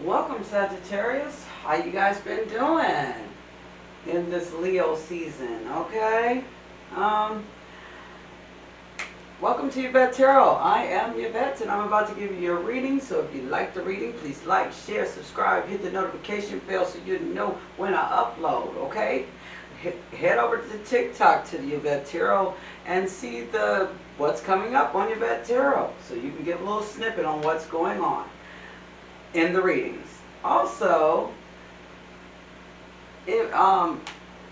Welcome, Sagittarius. How you guys been doing in this Leo season? Okay. Um, Welcome to Yvette Tarot. I am Yvette, and I'm about to give you your reading. So if you like the reading, please like, share, subscribe, hit the notification bell so you know when I upload. Okay. Head over to TikTok to the Yvette Tarot and see the what's coming up on Yvette Tarot, so you can get a little snippet on what's going on in the readings. Also, if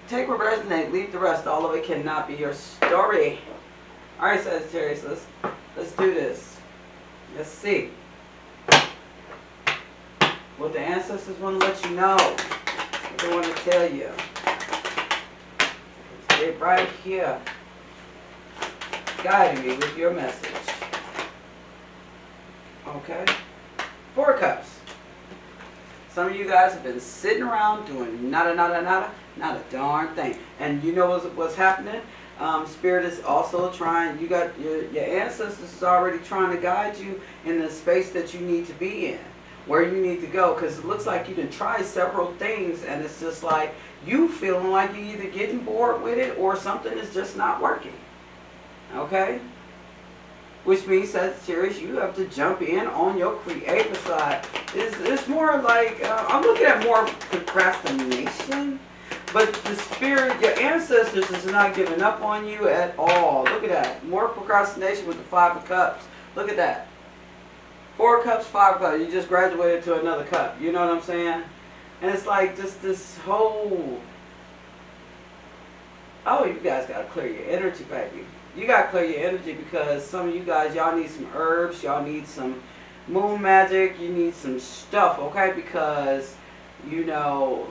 take what resonate, leave the rest. All of it cannot be your story. All right, Sagittarius, let's do this. Let's see what the ancestors want to let you know. What they want to tell you. Stay right here, guiding me with your message. Okay. Four of Cups. Some of you guys have been sitting around doing nada, not a darn thing. And you know what's happening? Spirit is also trying, you got your ancestors is already trying to guide you in the space that you need to be in, where you need to go. Because it looks like you done tried several things, and it's just like you feeling like you're either getting bored with it or something is just not working. Okay? Which means, Sagittarius, you have to jump in on your creative side. It's more like, I'm looking at more procrastination. But the spirit, your ancestors is not giving up on you at all. Look at that. More procrastination with the Five of Cups. Look at that. Four Cups, Five of Cups. You just graduated to another cup. You know what I'm saying? And it's like just this whole... Oh, you guys got to clear your energy, baby. You got to clear your energy because some of you guys, y'all need some herbs. Y'all need some moon magic. You need some stuff, okay? Because, you know,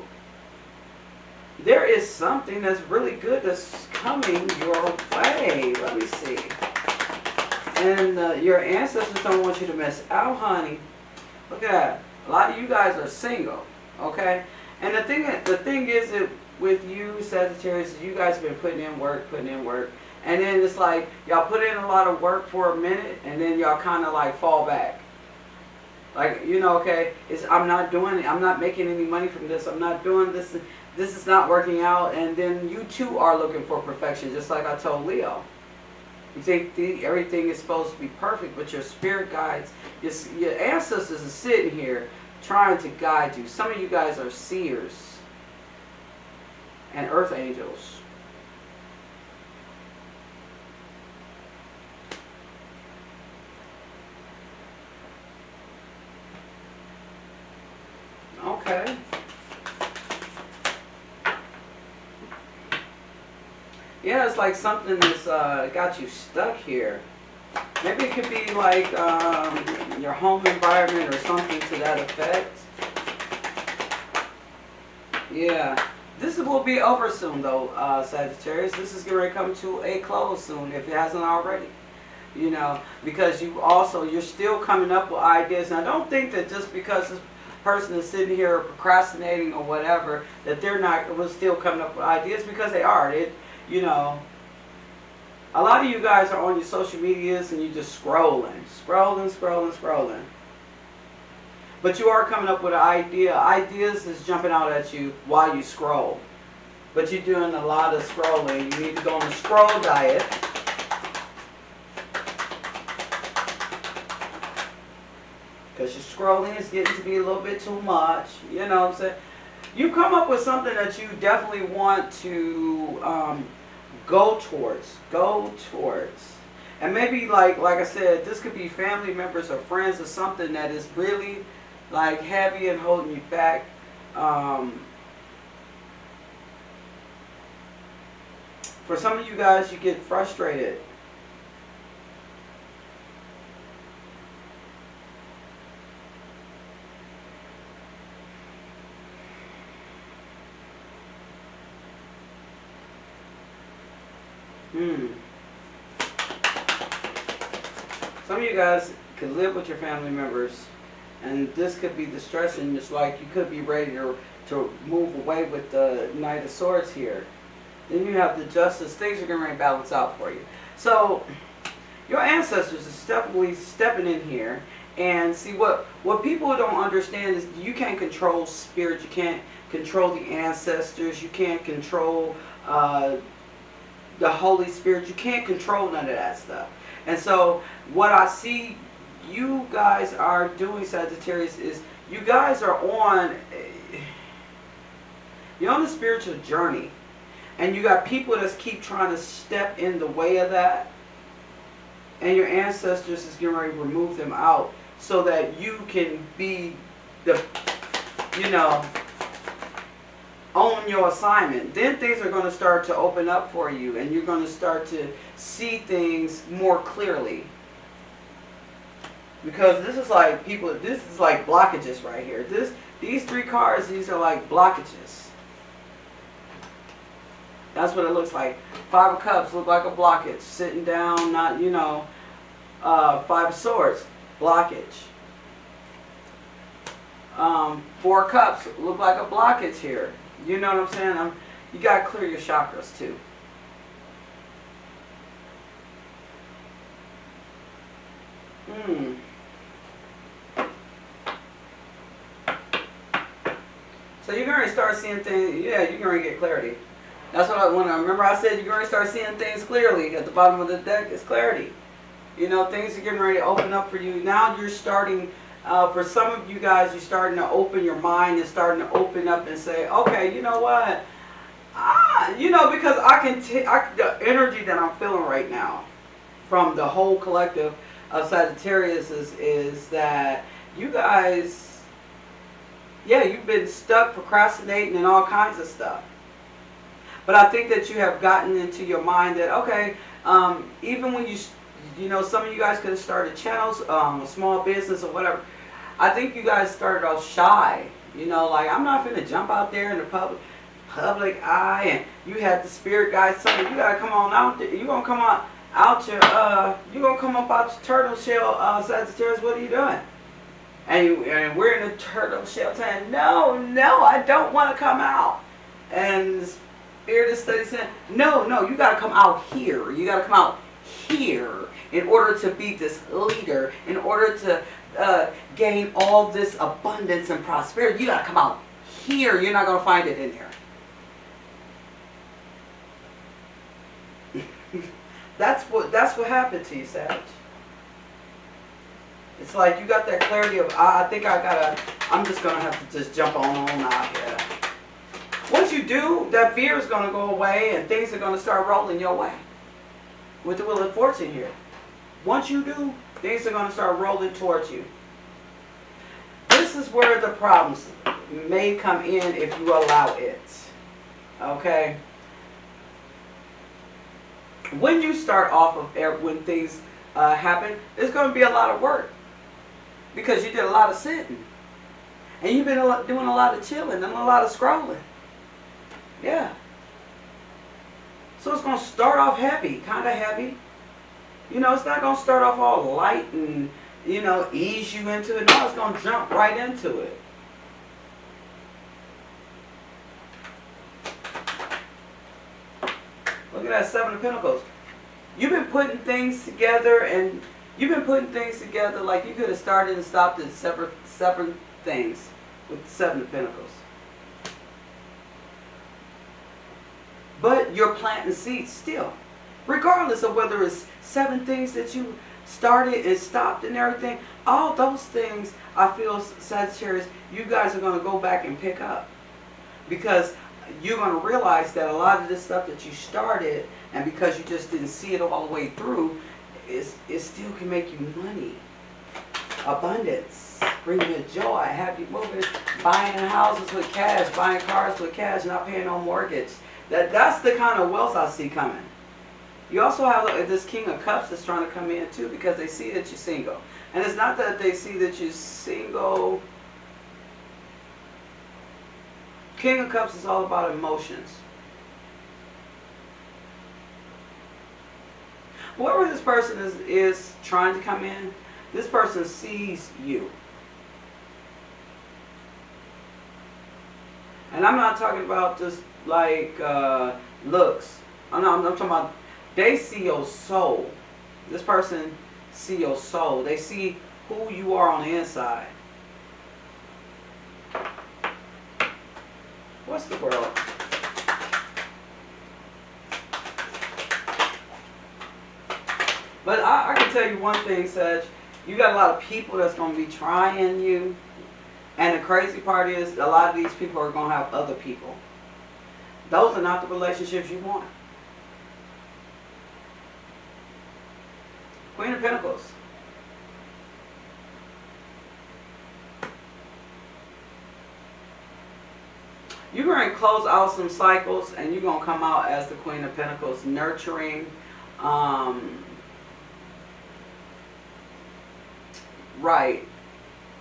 there is something that's really good that's coming your way. Let me see. And your ancestors don't want you to miss out, honey. Look at that. A lot of you guys are single, okay? And the thing is that with you, Sagittarius, you guys have been putting in work. And then it's like, y'all put in a lot of work for a minute, and then y'all kind of like fall back. Like, you know, okay, I'm not doing it. I'm not making any money from this. I'm not doing this. This is not working out. And then you too are looking for perfection, just like I told Leo. You think everything is supposed to be perfect, but your spirit guides, your ancestors are sitting here trying to guide you. Some of you guys are seers and earth angels. Okay. Yeah, it's like something that's got you stuck here. Maybe it could be like your home environment or something to that effect. Yeah. This will be over soon, though, Sagittarius. This is going to come to a close soon, if it hasn't already. You know, because you're still coming up with ideas. And I don't think that just because this person is sitting here procrastinating or whatever, that they're not still coming up with ideas, because they are. You know, a lot of you guys are on your social medias and you're just scrolling. But you are coming up with an idea. Ideas is jumping out at you while you scroll. But you're doing a lot of scrolling. You need to go on a scroll diet. Because your scrolling is getting to be a little bit too much. You know what I'm saying? You come up with something that you definitely want to go towards. And maybe like I said, this could be family members or friends or something that is really like heavy and holding you back. For some of you guys, you get frustrated. Some of you guys could live with your family members, and this could be distressing. It's like you could be ready to move away with the Knight of Swords here. Then you have the Justice. Things are going to balance out for you. So your ancestors are definitely stepping in here, And see, what people don't understand is you can't control spirit. You can't control the ancestors. You can't control the Holy Spirit. You can't control none of that stuff. And so what I see you guys are doing, Sagittarius, is you guys are you're on a spiritual journey. And you got people that keep trying to step in the way of that. And your ancestors is getting ready to remove them out so that you can be the, own your assignment. Then things are going to start to open up for you, and you're going to start to see things more clearly. Because this is like blockages right here. These 3 cards, these are like blockages. That's what it looks like. 5 of Cups look like a blockage. Sitting down, not, 5 of Swords, blockage. 4 of Cups look like a blockage here. You know what I'm saying? You got to clear your chakras too. So you're going to start seeing things. Yeah, you're going to get clarity. That's what remember I said you're going to start seeing things clearly. At the bottom of the deck is clarity. Things are getting ready to open up for you. Now you're starting, for some of you guys, you're starting to open your mind and starting to open up and say, okay, you know what? Because the energy that I'm feeling right now from the whole collective of Sagittarius is that you guys, you've been stuck procrastinating and all kinds of stuff. But I think that you have gotten into your mind that, okay, even when some of you guys could have started channels, a small business or whatever. I think you guys started off shy. Like, I'm not going to jump out there in the public eye. And you had the spirit guys saying, you got to come on out there. You're going to come out you're going to come up out your turtle shell, Sagittarius. What are you doing? And we're in the turtle shell saying, no, I don't want to come out. And the spirit is study saying, no, you got to come out here. You got to come out here in order to be this leader, in order to gain all this abundance and prosperity. You got to come out here. You're not going to find it in here. That's what happened to you, Sag. It's like you got that clarity of, I'm just going to have to just jump on out here. Once you do, that fear is going to go away and things are going to start rolling your way. With the Wheel of Fortune here. Once you do, things are going to start rolling towards you. This is where the problems may come in if you allow it. Okay? When you start off of when things happen, it's going to be a lot of work. Because you did a lot of sitting. And you've been doing a lot of chilling and a lot of scrolling. Yeah. So it's going to start off heavy, kind of heavy. It's not going to start off all light and, ease you into it. No, it's going to jump right into it. Look at that 7 of Pentacles. You've been putting things together like you could have started and stopped at separate things with the 7 of Pentacles. But you're planting seeds still. Regardless of whether it's 7 things that you started and stopped and everything. All those things, I feel, Sagittarius, you guys are going to go back and pick up. Because you're going to realize that a lot of this stuff that you started, and because you just didn't see it all the way through, it still can make you money. Abundance. Bring you joy. Have you moving, buying houses with cash, buying cars with cash, not paying no mortgage. That's the kind of wealth I see coming. You also have this King of Cups that's trying to come in too because they see that you're single. And it's not that they see that you're single. King of Cups is all about emotions. Whoever this person is trying to come in, this person sees you. And I'm not talking about just like looks. I'm talking about they see your soul. This person see your soul. They see who you are on the inside. What's the world? But I can tell you one thing, Sag. You got a lot of people that's going to be trying you. And the crazy part is, a lot of these people are going to have other people. Those are not the relationships you want. Queen of Pentacles. You're going to close out some cycles, and you're going to come out as the Queen of Pentacles, nurturing. Right.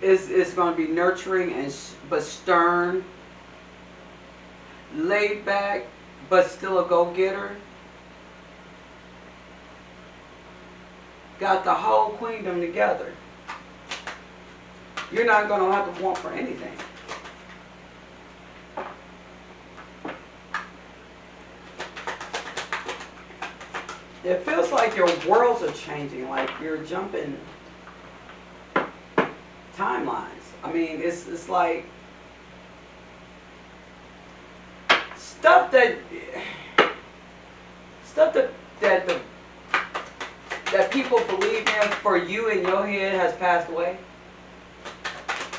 It's going to be nurturing and but stern, laid back, but still a go-getter. Got the whole queendom together. You're not going to have to want for anything. It feels like your worlds are changing, like you're jumping timelines. I mean, it's like stuff that people believe in for you in your head has passed away.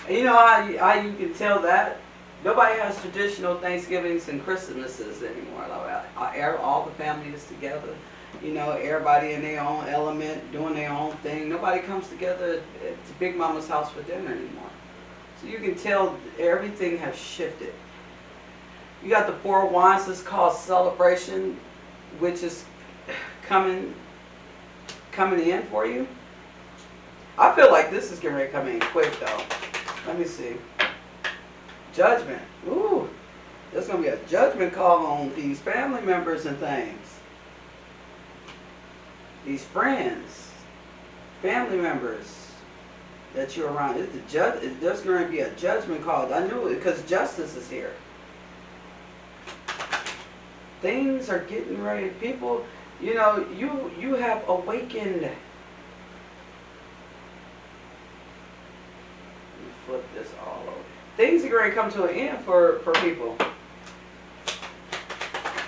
And you know how you can tell that? Nobody has traditional Thanksgivings and Christmases anymore. Like, all the family is together. You know, everybody in their own element, doing their own thing. Nobody comes together at Big Mama's house for dinner anymore. So you can tell everything has shifted. You got the Four of Wands. It's called celebration, which is coming in for you. I feel like this is getting ready to come in quick, though. Let me see. Judgment. Ooh, there's going to be a judgment call on these family members and things. These friends, family members that you're around. There's going to be a judgment call. I knew it because justice is here. Things are getting ready. People, you know, you have awakened. Let me flip this all over. Things are going to come to an end for people.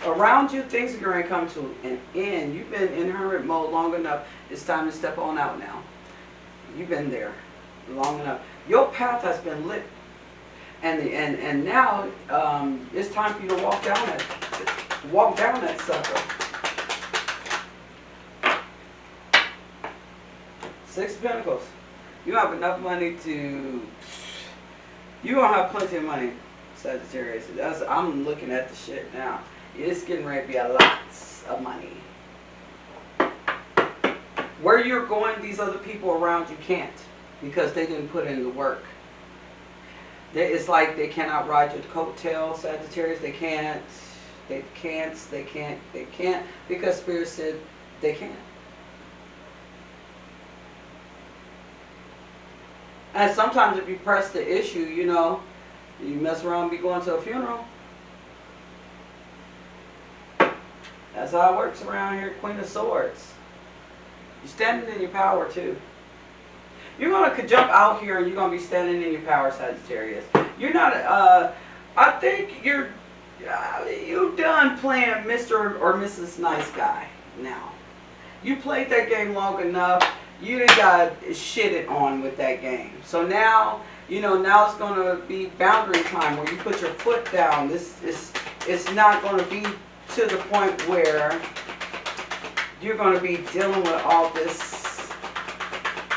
Around you, things are going to come to an end. You've been in hermit mode long enough. It's time to step on out now. You've been there long enough. Your path has been lit. And now it's time for you to walk down that sucker. Six of Pentacles. You have enough money to... You're going to have plenty of money, Sagittarius. I'm looking at the shit now. It's getting ready to be a lot of money. Where you're going, these other people around you can't. Because they didn't put in the work. It's like they cannot ride your coattail, Sagittarius. They can't. Because Spirit said they can't. And sometimes if you press the issue, you know, you mess around and be going to a funeral. That's how it works around here, Queen of Swords. You're standing in your power too. You're going to jump out here and you're going to be standing in your power, Sagittarius. You're not, I think you done playing Mr. or Mrs. Nice Guy now. You played that game long enough. You done got shitted on with that game. So now, you know, now it's going to be boundary time where you put your foot down. It's not going to be to the point where you're going to be dealing with all this.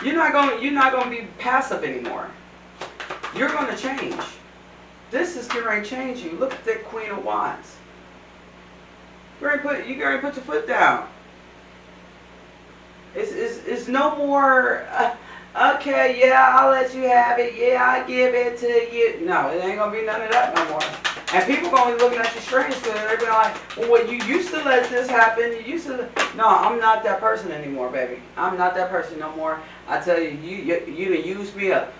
You're not going to be passive anymore. You're going to change. This is going to change you. Look at that Queen of Wands. You're going to put your foot down. It's no more, okay, yeah, I'll let you have it. Yeah, I give it to you. No, it ain't going to be none of that no more. And people going to be looking at you strange because they're going to be like, well, you used to let this happen. You used to. No, I'm not that person anymore, baby. I'm not that person no more. I tell you, you done used me up.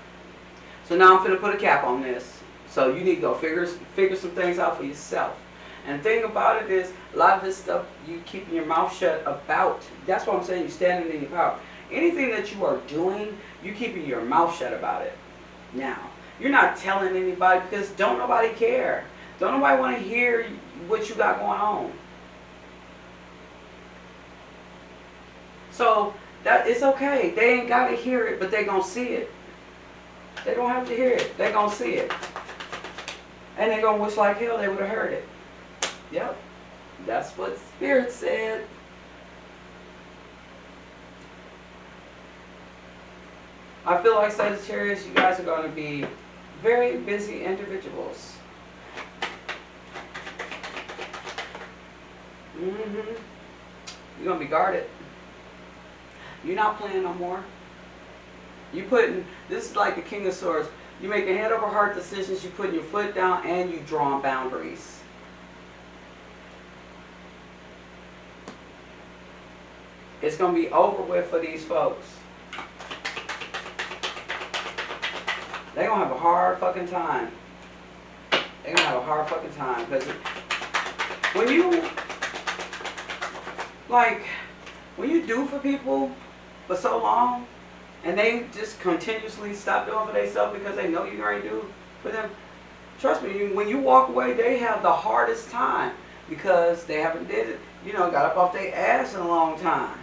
So now I'm finna put a cap on this. So you need to go figure some things out for yourself. And the thing about it is, a lot of this stuff you keeping your mouth shut about. That's what I'm saying. You're standing in your power. Anything that you are doing, you keeping your mouth shut about it. Now, you're not telling anybody because don't nobody care. Don't nobody want to hear what you got going on. So that it's okay. They ain't got to hear it, but they gonna see it. They don't have to hear it. They gonna see it, and they gonna wish like hell they would have heard it. Yep, that's what Spirit said. I feel like Sagittarius, you guys are going to be very busy individuals. You're going to be guarded. You're not playing no more. You putting, this is like the King of Swords. You making head over heart decisions, you putting your foot down, and you drawing boundaries. It's going to be over with for these folks. They're going to have a hard fucking time. They're going to have a hard fucking time. Because when you do for people for so long, and they just continuously stop doing for themselves because they know you're going to do for them, trust me, when you walk away, they have the hardest time because they haven't did it, got up off their ass in a long time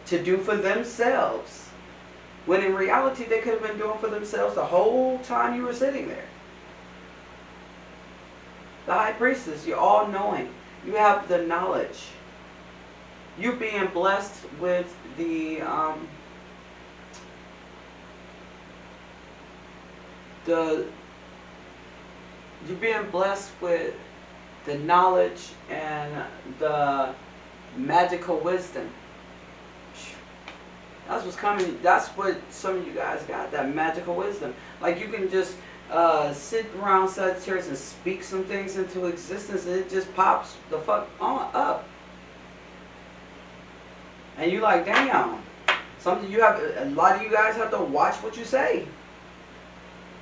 to do for themselves. When in reality, they could have been doing for themselves the whole time you were sitting there. The High Priestess, you're all knowing. You have the knowledge. You're being blessed with you're being blessed with the knowledge and the magical wisdom. That's what's coming. That's what some of you guys got, that magical wisdom. Like you can just sit around Sagittarius and speak some things into existence and it just pops the fuck on up. And you like, damn. A lot of you guys have to watch what you say.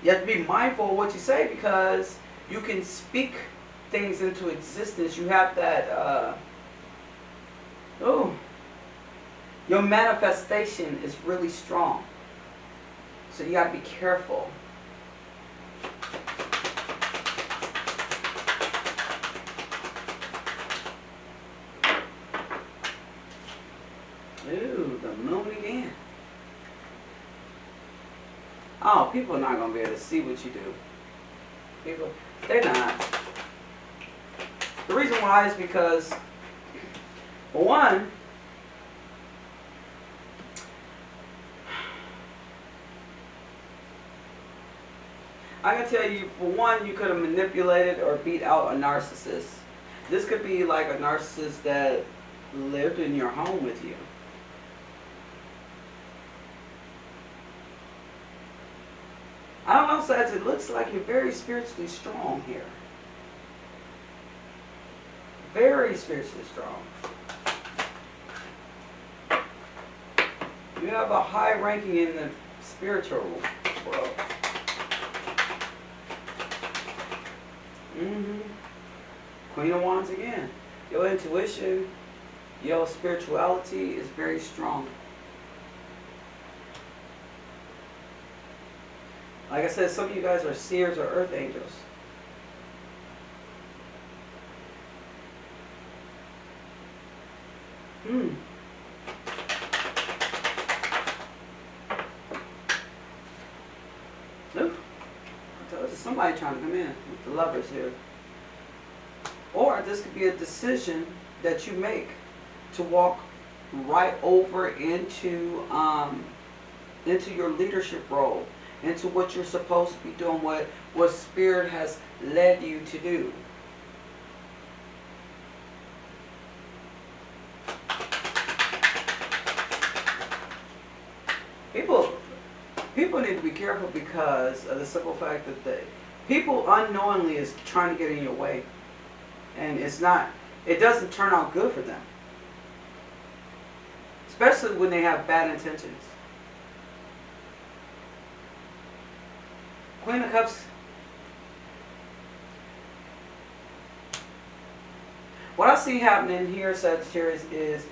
You have to be mindful of what you say because you can speak things into existence. You have that, your manifestation is really strong. So you got to be careful. Ooh, the moon again. Oh, people are not going to be able to see what you do. People, they're not. The reason why is because, for one, I can tell you, for one, you could have manipulated or beat out a narcissist. This could be like a narcissist that lived in your home with you. I don't know, Sag, it looks like you're very spiritually strong here. Very spiritually strong. You have a high ranking in the spiritual world. Queen of Wands again. Your intuition, your spirituality is very strong. Like I said, some of you guys are seers or earth angels. Nope. I told you, somebody trying to come in with the Lovers here. Or this could be a decision that you make to walk right over into your leadership role, into what you're supposed to be doing, what Spirit has led you to do. People need to be careful because of the simple fact that people unknowingly is trying to get in your way. And it doesn't turn out good for them. Especially when they have bad intentions. Queen of Cups. What I see happening here, Sagittarius, is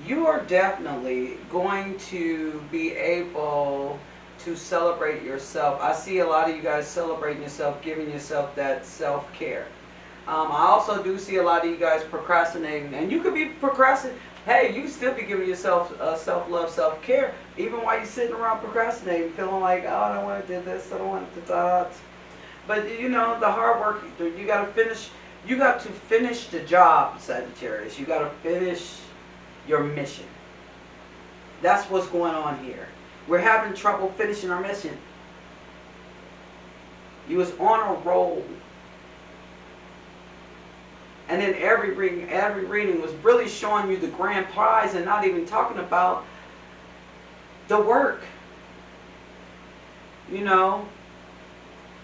you are definitely going to be able to celebrate yourself. I see a lot of you guys celebrating yourself, giving yourself that self-care. I also do see a lot of you guys procrastinating, and you could be procrastinating. Hey, you can still be giving yourself self-love, self-care, even while you're sitting around procrastinating, feeling like, oh, I don't want to do this, I don't want to do that. But you know, the hard work, you got to finish. You got to finish the job, Sagittarius. You got to finish your mission. That's what's going on here. We're having trouble finishing our mission. You was on a roll. And then every reading was really showing you the grand prize and not even talking about the work. You know,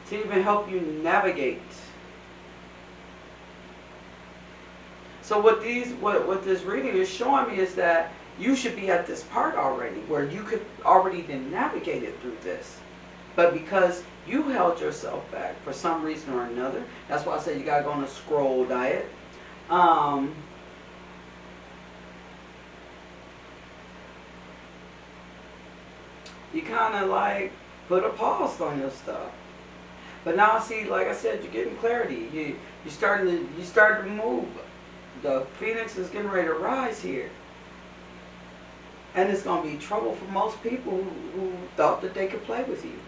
to even help you navigate. So what this reading is showing me is that you should be at this part already where you could already then navigate it through this. But because you held yourself back for some reason or another, that's why I said you gotta go on a scroll diet. You kind of like put a pause on your stuff. But now I see, like I said, you're getting clarity. You starting to move. The phoenix is getting ready to rise here. And it's going to be trouble for most people who thought that they could play with you.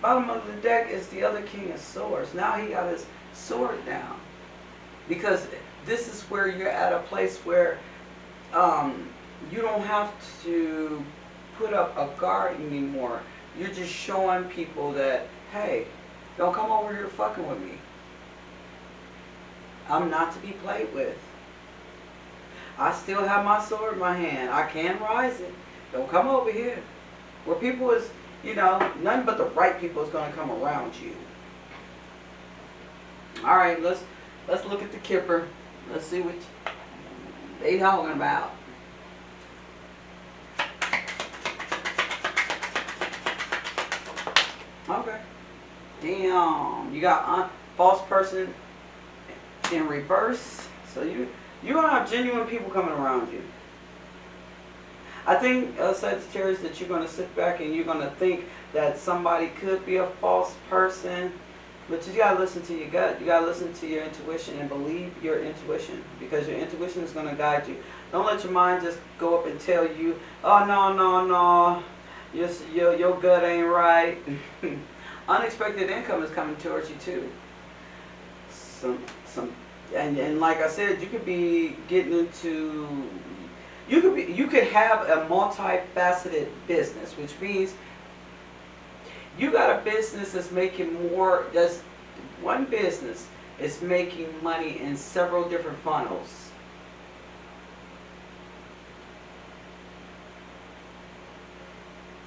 Bottom of the deck is the other King of Swords. Now he got his sword down. Because this is where you're at a place where you don't have to put up a guard anymore. You're just showing people that, hey, don't come over here fucking with me. I'm not to be played with. I still have my sword in my hand. I can rise it. Don't come over here. Where people is, you know, none but the right people is going to come around you. All right, let's look at the Kipper. Let's see what they talking about. Okay. Damn. You got false person in reverse. So you're going to have genuine people coming around you. I think, Sagittarius, that you're going to sit back and you're going to think that somebody could be a false person. But you got to listen to your gut. You got to listen to your intuition and believe your intuition. Because your intuition is going to guide you. Don't let your mind just go up and tell you, oh, no. Your gut ain't right. Unexpected income is coming towards you too. And like I said, you could be getting into, you could have a multifaceted business, which means you got a business that's making more. That's one business is making money in several different funnels.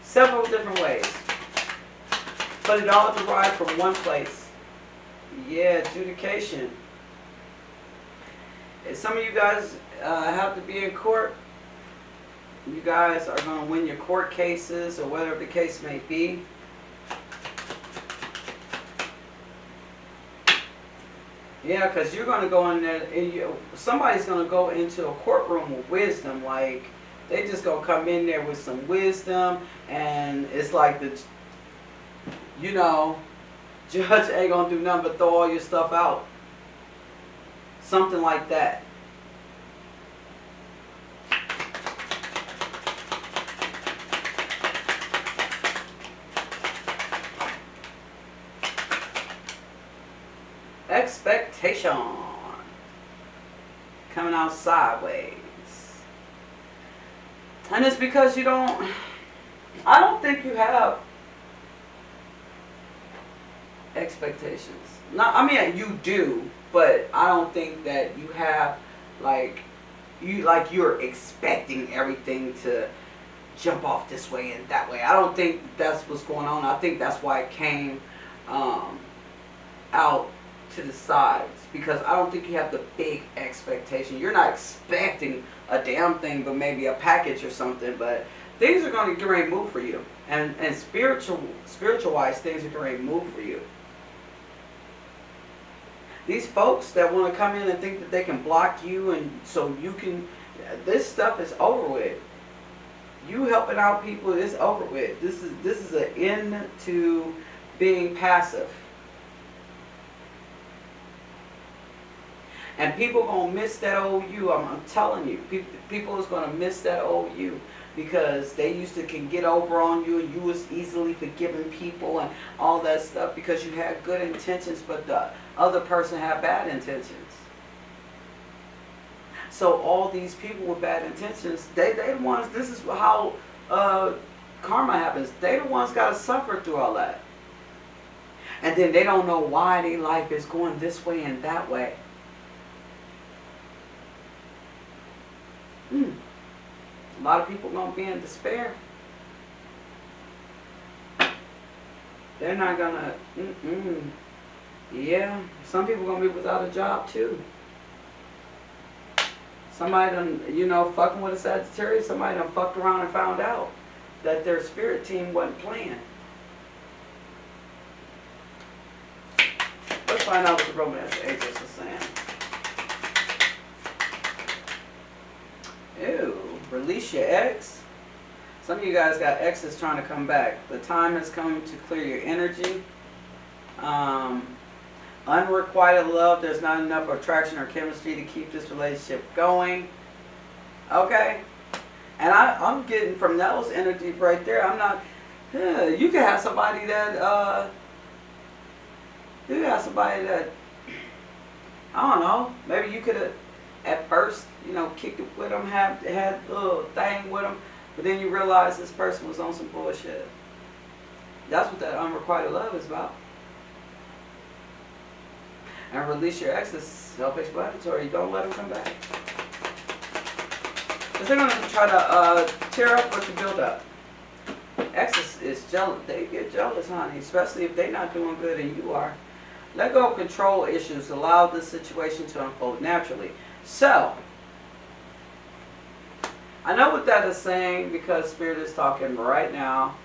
Several different ways. But it all derived from one place. Yeah, adjudication. And some of you guys have to be in court. You guys are going to win your court cases or whatever the case may be. Yeah, because you're going to go in there, and somebody's going to go into a courtroom with wisdom. Like, they just going to come in there with some wisdom, and it's like the, you know, judge ain't going to do nothing but throw all your stuff out. Something like that. Expectation. Coming out sideways. And it's because you don't, I don't think you have expectations. Not, I mean, you do, but I don't think that you have, you're expecting everything to jump off this way and that way. I don't think that's what's going on. I think that's why it came out to the sides, because I don't think you have the big expectation. You're not expecting a damn thing, but maybe a package or something. But things are going to get ready to move for you, and spiritual wise, things are going to move for you. These folks that want to come in and think that they can block you and so you can, this stuff is over with. You helping out people is over with. This is an end to being passive. And people gonna miss that old you. I'm telling you, people is gonna miss that old you because they used to can get over on you and you was easily forgiving people and all that stuff because you had good intentions, but the other person had bad intentions. So all these people with bad intentions, they the ones. This is how karma happens. They the ones gotta suffer through all that, and then they don't know why their life is going this way and that way. A lot of people gonna be in despair. They're not gonna. Yeah, some people gonna be without a job too. Somebody done, fucking with a Sagittarius. Somebody done fucked around and found out that their spirit team wasn't playing. Let's find out what the romance agents are saying. Ew, release your ex. Some of you guys got exes trying to come back. The time has come to clear your energy. Unrequited love. There's not enough attraction or chemistry to keep this relationship going. Okay? And I'm getting from those energies right there. I'm not... you can have somebody that... you can have somebody that... I don't know. Maybe you could have... At first, kicked it with them, had a little thing with them, but then you realize this person was on some bullshit. That's what that unrequited love is about. And release your ex is self-explanatory. Don't let them come back. Because they're going to try to tear up what you build up. Exes is jealous. They get jealous, honey, especially if they're not doing good and you are. Let go of control issues. Allow this situation to unfold naturally. So, I know what that is saying because Spirit is talking right now.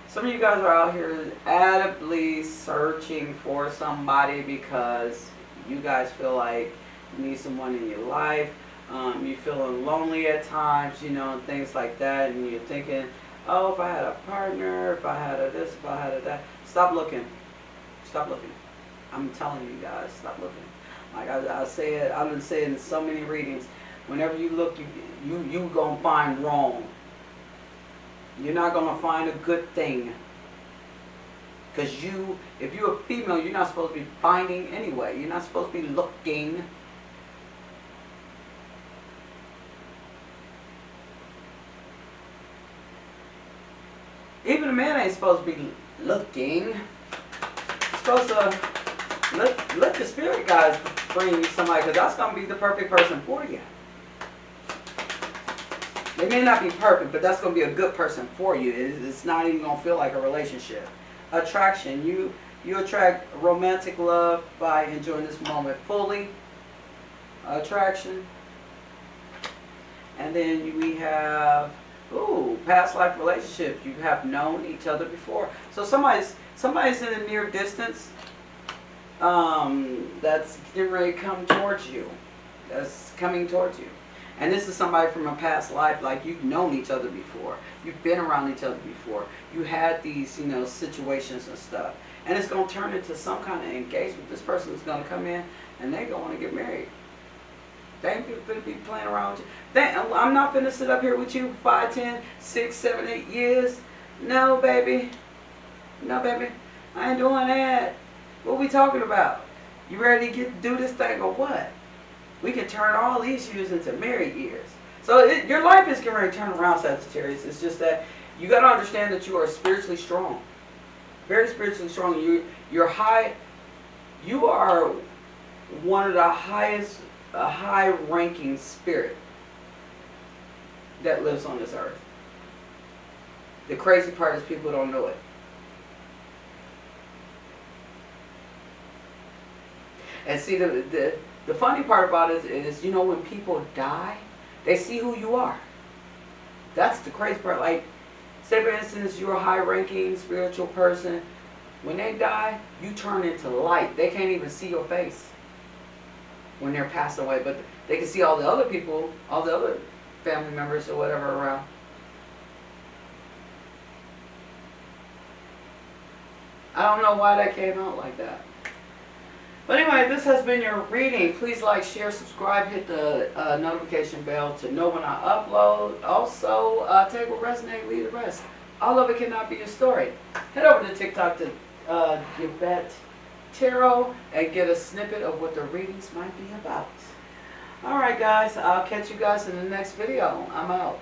Some of you guys are out here adamantly searching for somebody because you guys feel like you need someone in your life. You're feeling lonely at times, and things like that. And you're thinking, oh, if I had a partner, if I had a this, if I had a that. Stop looking. Stop looking. I'm telling you guys, stop looking. Like I say it, I've been saying in so many readings. Whenever you look, you gonna find wrong. You're not gonna find a good thing. Because if you're a female, you're not supposed to be finding anyway. You're not supposed to be looking. Even a man ain't supposed to be looking. You're supposed to let the spirit guys bring you somebody, because that's going to be the perfect person for you. They may not be perfect, but that's going to be a good person for you. It's not even going to feel like a relationship. Attraction. You attract romantic love by enjoying this moment fully. Attraction. And then we have, past life relationships. You have known each other before. So somebody's in a near distance that's getting ready to come towards you. That's coming towards you. And this is somebody from a past life, like you've known each other before. You've been around each other before. You had these, situations and stuff. And it's going to turn into some kind of engagement. This person is going to come in and they're going to want to get married. They ain't going to be playing around with you. I'm not going to sit up here with you for 5, 10, 6, 7, 8 years. No, baby. No, baby. I ain't doing that. What we talking about? You ready to do this thing or what? We can turn all these years into married years. So your life is going to turn around, Sagittarius. It's just that you got to understand that you are spiritually strong. Very spiritually strong. You're high. You are one of the highest, high-ranking spirit that lives on this earth. The crazy part is people don't know it. And see, the funny part about it is, when people die, they see who you are. That's the crazy part. Like, say for instance, you're a high-ranking spiritual person. When they die, you turn into light. They can't even see your face. when they're passed away, but they can see all the other people, all the other family members or whatever around. I don't know why that came out like that. But anyway, this has been your reading. Please like, share, subscribe, hit the notification bell to know when I upload. Also, take what resonates, leave the rest. All of it cannot be your story. Head over to TikTok to Yvette Tarot and get a snippet of what the readings might be about. Alright guys, I'll catch you guys in the next video. I'm out.